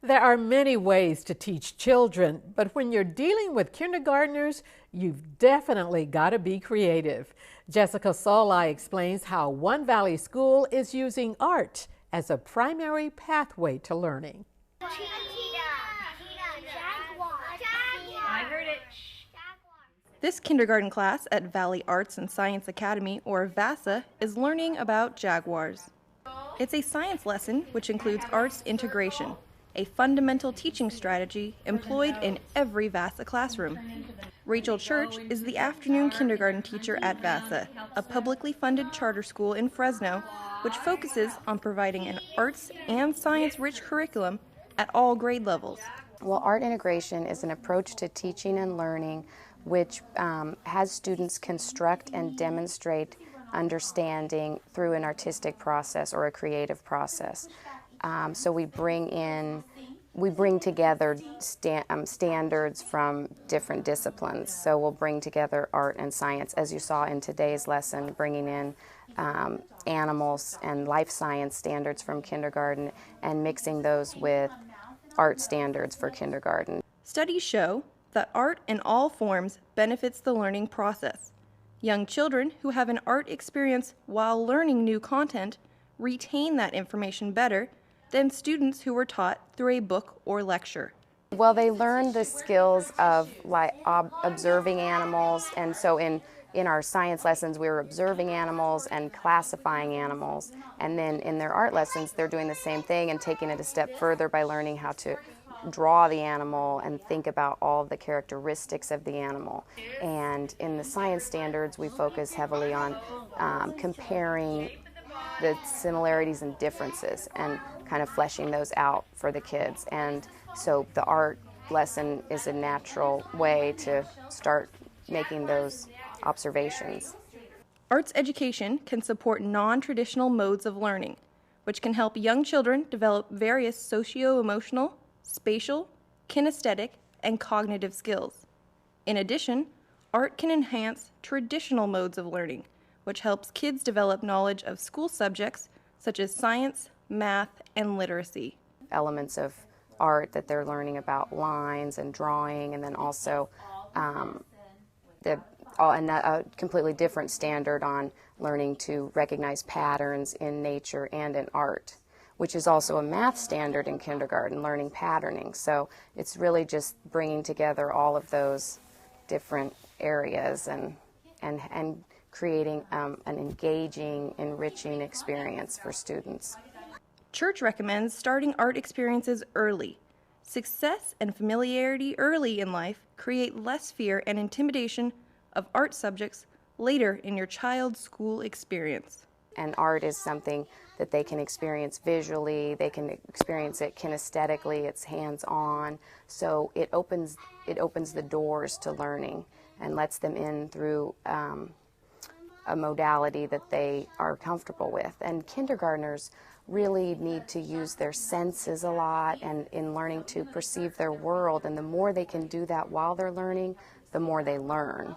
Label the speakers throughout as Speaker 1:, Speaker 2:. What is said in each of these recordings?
Speaker 1: There are many ways to teach children, but when you're dealing with kindergartners, you've definitely got to be creative. Jessica Solai explains how One Valley School is using art as a primary pathway to learning.
Speaker 2: I heard it.
Speaker 3: This kindergarten class at Valley Arts and Science Academy, or VASA, is learning about jaguars. It's a science lesson which includes arts integration, a fundamental teaching strategy employed in every VASA classroom. Rachel Church is the afternoon kindergarten teacher at VASA, a publicly funded charter school in Fresno, which focuses on providing an arts and science-rich curriculum at all grade levels.
Speaker 4: Well, art integration is an approach to teaching and learning which has students construct and demonstrate understanding through an artistic process or a creative process. So we bring together standards from different disciplines. So we'll bring together art and science, as you saw in today's lesson, bringing in animals and life science standards from kindergarten and mixing those with art standards for kindergarten.
Speaker 3: Studies show that art in all forms benefits the learning process. Young children who have an art experience while learning new content retain that information better than students who were taught through a book or lecture.
Speaker 4: Well, they learn the skills of observing animals, and so in our science lessons we were observing animals and classifying animals, and then in their art lessons they're doing the same thing and taking it a step further by learning how to draw the animal and think about all of the characteristics of the animal. And in the science standards we focus heavily on comparing the similarities and differences and kind of fleshing those out for the kids. And so the art lesson is a natural way to start making those observations.
Speaker 3: Arts education can support non-traditional modes of learning, which can help young children develop various socio-emotional, spatial, kinesthetic, and cognitive skills. In addition, art can enhance traditional modes of learning, which helps kids develop knowledge of school subjects such as science, math, and literacy.
Speaker 4: Elements of art that they're learning about lines and drawing, and then also a completely different standard on learning to recognize patterns in nature and in art, which is also a math standard in kindergarten, learning patterning. So it's really just bringing together all of those different areas and creating an engaging, enriching experience for students.
Speaker 3: Church recommends starting art experiences early. Success and familiarity early in life create less fear and intimidation of art subjects later in your child's school experience.
Speaker 4: And art is something that they can experience visually, they can experience it kinesthetically, it's hands-on, so it opens the doors to learning and lets them in through a modality that they are comfortable with. And kindergartners really need to use their senses a lot and in learning to perceive their world, and the more they can do that while they're learning, the more they learn.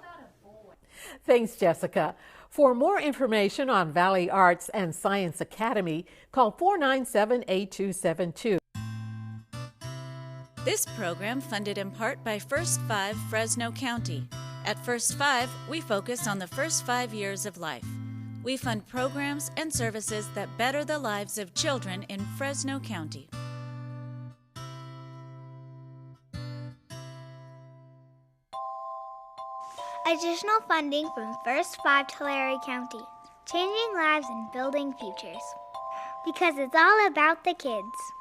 Speaker 1: Thanks, Jessica. For more information on Valley Arts and Science Academy, call 497-8272.
Speaker 5: This program funded in part by First 5 Fresno County. At First 5, we focus on the first 5 years of life. We fund programs and services that better the lives of children in Fresno County.
Speaker 2: Additional funding from First 5 Tulare County, changing lives and building futures. Because it's all about the kids.